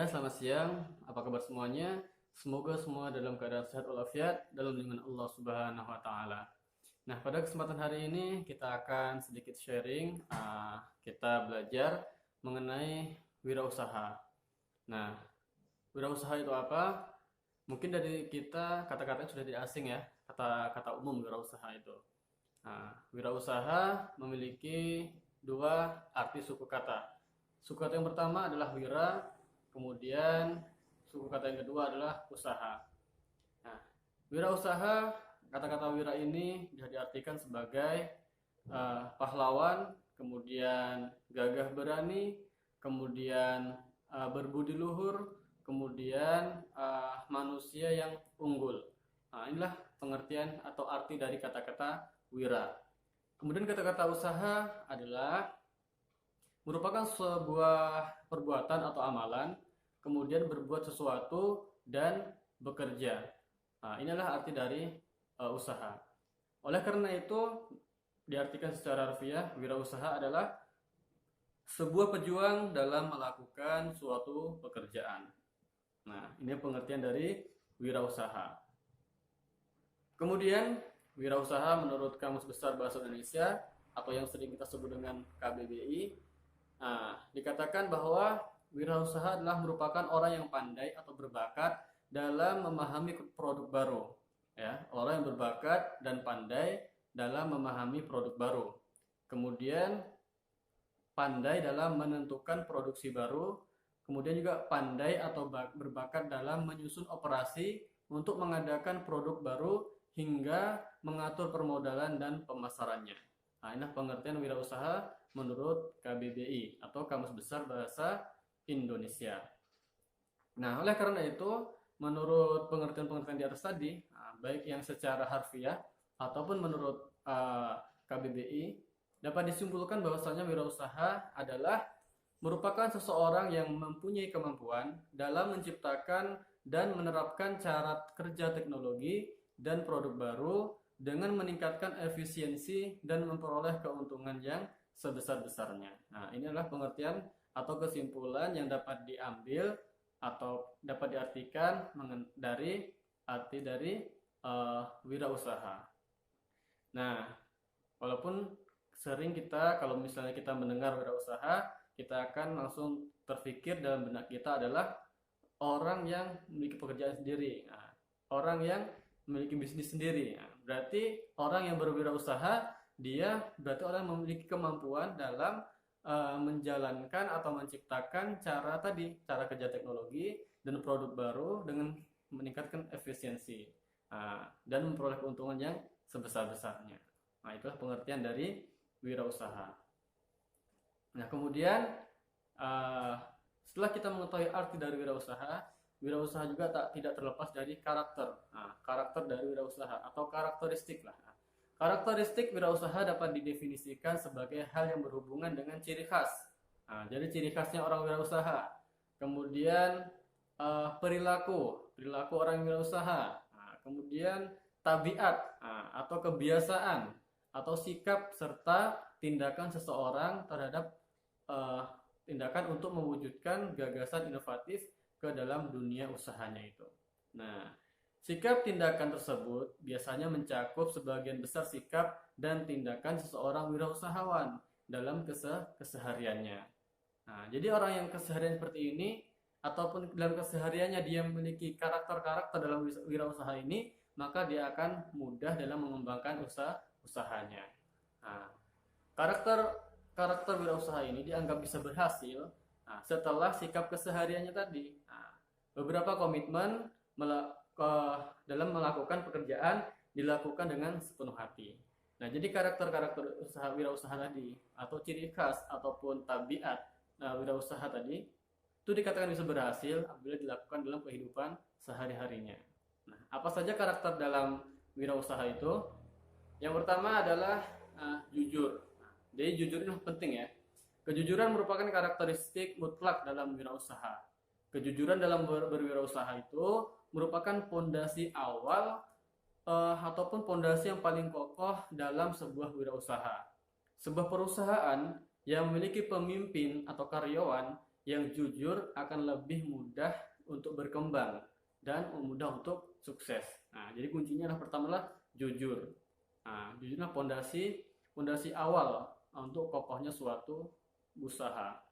Selamat siang. Apa kabar semuanya? Semoga semua dalam keadaan sehat walafiat dalam lindungan Allah Subhanahu wa taala. Nah, pada kesempatan hari ini kita akan sedikit sharing, kita belajar mengenai wirausaha. Nah, wirausaha itu apa? Mungkin dari kita kata-katanya sudah tidak asing ya, kata-kata umum wirausaha itu. Nah, wirausaha memiliki dua arti suku kata. Suku kata yang pertama adalah wira, kemudian suku kata yang kedua adalah usaha. Nah, wirausaha, kata-kata wira ini bisa diartikan sebagai pahlawan, kemudian gagah berani, kemudian berbudi luhur, kemudian manusia yang unggul. Nah, inilah pengertian atau arti dari kata-kata wira. Kemudian kata-kata usaha adalah merupakan sebuah perbuatan atau amalan, kemudian berbuat sesuatu dan bekerja. Nah, inilah arti dari usaha. Oleh karena itu, diartikan secara harfiah, wirausaha adalah sebuah pejuang dalam melakukan suatu pekerjaan. Nah, ini pengertian dari wirausaha. Kemudian, wirausaha menurut Kamus Besar Bahasa Indonesia atau yang sering kita sebut dengan KBBI, dikatakan bahwa wirausaha adalah merupakan orang yang pandai atau berbakat dalam memahami produk baru. Ya, orang yang berbakat dan pandai dalam memahami produk baru. Kemudian pandai dalam menentukan produksi baru, kemudian juga pandai atau berbakat dalam menyusun operasi untuk mengadakan produk baru hingga mengatur permodalan dan pemasarannya. Nah, ini pengertian wirausaha menurut KBBI atau Kamus Besar Bahasa Indonesia. Nah, oleh karena itu, menurut pengertian-pengertian di atas tadi, baik yang secara harfiah ataupun menurut KBBI, dapat disimpulkan bahwasanya wirausaha adalah merupakan seseorang yang mempunyai kemampuan dalam menciptakan dan menerapkan cara kerja teknologi dan produk baru dengan meningkatkan efisiensi dan memperoleh keuntungan yang sebesar-besarnya. Nah, ini adalah pengertian atau kesimpulan yang dapat diambil atau dapat diartikan dari arti dari wirausaha. Nah, walaupun sering kita kalau misalnya kita mendengar wirausaha, kita akan langsung terpikir dalam benak kita adalah orang yang memiliki pekerjaan sendiri, orang yang memiliki bisnis sendiri. Berarti orang yang berwirausaha, dia berarti orang yang memiliki kemampuan dalam menjalankan atau menciptakan cara kerja teknologi dan produk baru dengan meningkatkan efisiensi dan memperoleh keuntungan yang sebesar-besarnya. Nah, itulah pengertian dari wirausaha. Nah, kemudian setelah kita mengetahui arti dari wirausaha juga tidak terlepas dari karakter. Karakter dari wirausaha atau karakteristik lah. Karakteristik wirausaha dapat didefinisikan sebagai hal yang berhubungan dengan ciri khas. Jadi ciri khasnya orang wirausaha. Kemudian perilaku orang wirausaha. Kemudian tabiat atau kebiasaan atau sikap serta tindakan seseorang terhadap tindakan untuk mewujudkan gagasan inovatif ke dalam dunia usahanya itu. Nah, sikap tindakan tersebut biasanya mencakup sebagian besar sikap dan tindakan seseorang wirausahawan dalam kesehariannya. Nah, jadi orang yang keseharian seperti ini ataupun dalam kesehariannya dia memiliki karakter-karakter dalam wirausaha ini, maka dia akan mudah dalam mengembangkan usahanya. Nah, karakter wirausaha ini dianggap bisa berhasil setelah sikap kesehariannya tadi. Beberapa komitmen dalam melakukan pekerjaan dilakukan dengan sepenuh hati. Nah, jadi karakter-karakter wirausaha tadi atau ciri khas ataupun tabiat wirausaha tadi itu dikatakan bisa berhasil apabila dilakukan dalam kehidupan sehari-harinya. Nah, apa saja karakter dalam wirausaha itu? Yang pertama adalah jujur. Jadi jujur ini penting ya. Kejujuran merupakan karakteristik mutlak dalam wirausaha. Kejujuran dalam berwirausaha itu merupakan pondasi awal ataupun pondasi yang paling kokoh dalam sebuah wirausaha. Sebuah perusahaan yang memiliki pemimpin atau karyawan yang jujur akan lebih mudah untuk berkembang dan mudah untuk sukses. Nah, jadi kuncinya adalah pertama adalah jujur. Nah, jujurlah pondasi awal untuk kokohnya suatu usaha.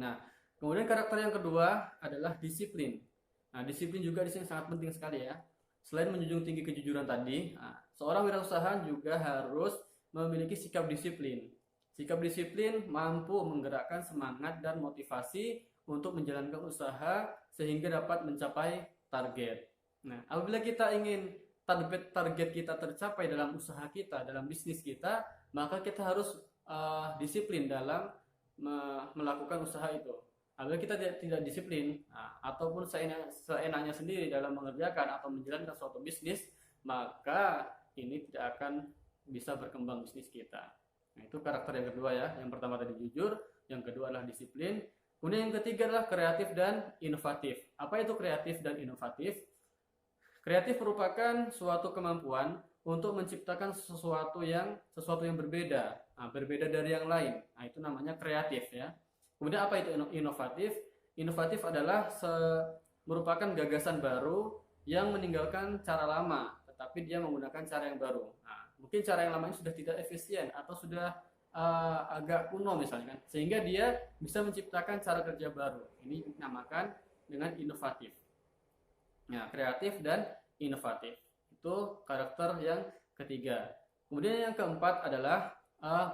Nah, kemudian karakter yang kedua adalah disiplin. Nah, disiplin juga di sini sangat penting sekali ya. Selain menjunjung tinggi kejujuran tadi, seorang wirausaha juga harus memiliki sikap disiplin. Sikap disiplin mampu menggerakkan semangat dan motivasi untuk menjalankan usaha sehingga dapat mencapai target. Nah, apabila kita ingin target kita tercapai dalam usaha kita, dalam bisnis kita, maka kita harus disiplin dalam melakukan usaha itu. Apabila kita tidak disiplin ataupun seenaknya sendiri dalam mengerjakan atau menjalankan suatu bisnis, maka ini tidak akan bisa berkembang bisnis kita. Nah, itu karakter yang kedua ya. Yang pertama tadi jujur, yang kedua adalah disiplin. Kemudian yang ketiga adalah kreatif dan inovatif. Apa itu kreatif dan inovatif? Kreatif merupakan suatu kemampuan untuk menciptakan sesuatu yang berbeda, berbeda dari yang lain. Nah, itu namanya kreatif ya. Kemudian apa itu inovatif? Inovatif adalah merupakan gagasan baru yang meninggalkan cara lama, tetapi dia menggunakan cara yang baru. Nah, mungkin cara yang lamanya sudah tidak efisien atau sudah agak kuno misalnya kan, sehingga dia bisa menciptakan cara kerja baru. Ini dinamakan dengan inovatif. Nah, kreatif dan inovatif itu karakter yang ketiga. Kemudian yang keempat adalah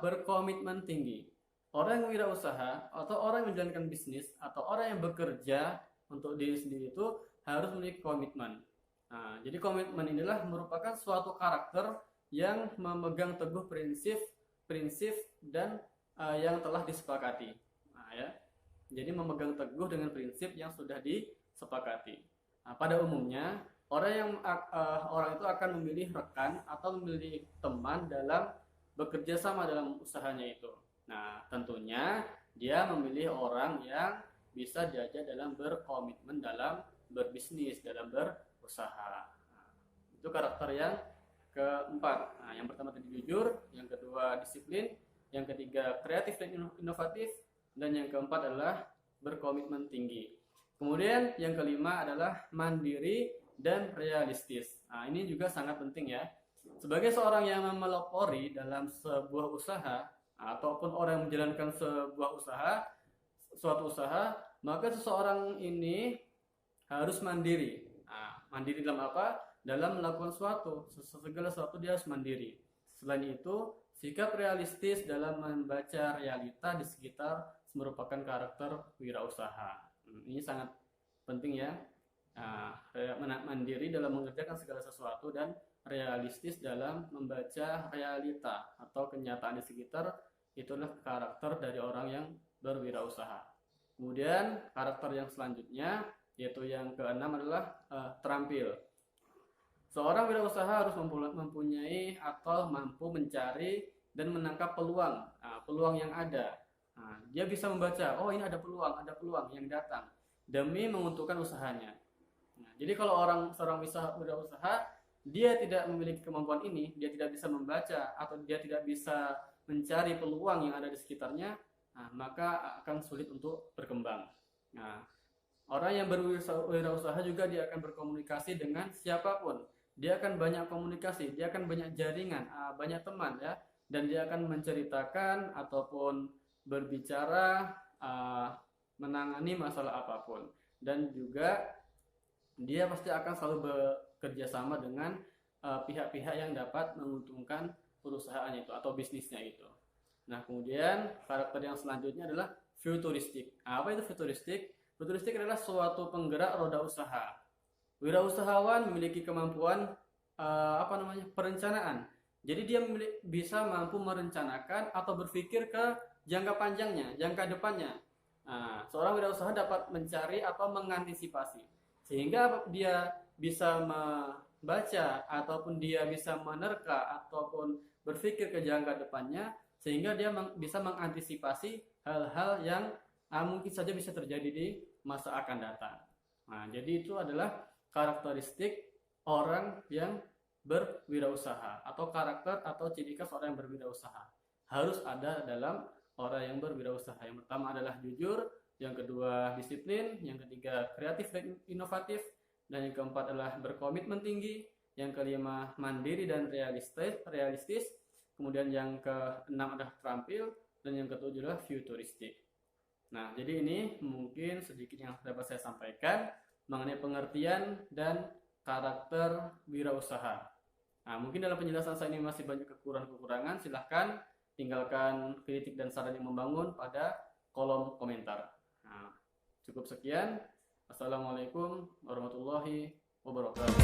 berkomitmen tinggi. Orang yang wirausaha atau orang yang menjalankan bisnis atau orang yang bekerja untuk diri sendiri itu harus memiliki komitmen. Nah, jadi komitmen inilah merupakan suatu karakter yang memegang teguh prinsip dan yang telah disepakati. Nah, ya. Jadi memegang teguh dengan prinsip yang sudah disepakati. Nah, pada umumnya orang itu akan memilih rekan atau memilih teman dalam bekerja sama dalam usahanya itu. Nah, tentunya dia memilih orang yang bisa diajak dalam berkomitmen dalam berbisnis, dalam berusaha. Nah, itu karakter yang keempat. Nah, yang pertama tadi jujur, yang kedua disiplin, yang ketiga kreatif dan inovatif, dan yang keempat adalah berkomitmen tinggi. Kemudian yang kelima adalah mandiri dan realistis. Nah, ini juga sangat penting ya. Sebagai seorang yang memelopori dalam sebuah usaha ataupun orang yang menjalankan suatu usaha, maka seseorang ini harus mandiri. Nah, mandiri dalam apa? Dalam melakukan segala sesuatu dia harus mandiri. Selain itu, sikap realistis dalam membaca realita di sekitar merupakan karakter wirausaha. Ini sangat penting ya. Mandiri dalam mengerjakan segala sesuatu dan realistis dalam membaca realita atau kenyataan di sekitar. Itulah karakter dari orang yang berwirausaha. Kemudian karakter yang selanjutnya yaitu yang keenam adalah terampil. Seorang wirausaha harus mempunyai atau mampu mencari dan menangkap peluang yang ada. Nah, dia bisa membaca, oh ini ada peluang yang datang demi menguntungkan usahanya. Nah, jadi kalau seorang wirausaha dia tidak memiliki kemampuan ini, dia tidak bisa membaca atau dia tidak bisa mencari peluang yang ada di sekitarnya, maka akan sulit untuk berkembang. Nah, orang yang berwirausaha juga dia akan berkomunikasi dengan siapapun. Dia akan banyak komunikasi, dia akan banyak jaringan, banyak teman ya, dan dia akan menceritakan ataupun berbicara, menangani masalah apapun, dan juga dia pasti akan selalu bekerja sama dengan pihak-pihak yang dapat menguntungkan perusahaannya itu atau bisnisnya itu. Nah, kemudian karakter yang selanjutnya adalah futuristik. Apa itu futuristik? Futuristik adalah suatu penggerak roda usaha. Wirausahawan memiliki kemampuan perencanaan. Jadi dia bisa mampu merencanakan atau berpikir ke jangka panjangnya, jangka depannya. Nah, seorang wirausaha dapat mencari atau mengantisipasi sehingga dia bisa membaca ataupun dia bisa menerka ataupun berpikir ke jangka depannya sehingga dia bisa mengantisipasi hal-hal yang mungkin saja bisa terjadi di masa akan datang. Nah, jadi itu adalah karakteristik orang yang berwirausaha atau karakter atau ciri khas orang yang berwirausaha harus ada dalam orang yang berwirausaha. Yang pertama adalah jujur, yang kedua disiplin, yang ketiga kreatif dan inovatif, dan yang keempat adalah berkomitmen tinggi, yang kelima mandiri dan realistis, kemudian yang keenam adalah terampil, dan yang ketujuh adalah futuristik. Nah, jadi ini mungkin sedikit yang dapat saya sampaikan mengenai pengertian dan karakter wirausaha. Nah, mungkin dalam penjelasan saya ini masih banyak kekurangan-kekurangan, silahkan tinggalkan kritik dan saran yang membangun pada kolom komentar. Nah, cukup sekian. Assalamualaikum warahmatullahi wabarakatuh.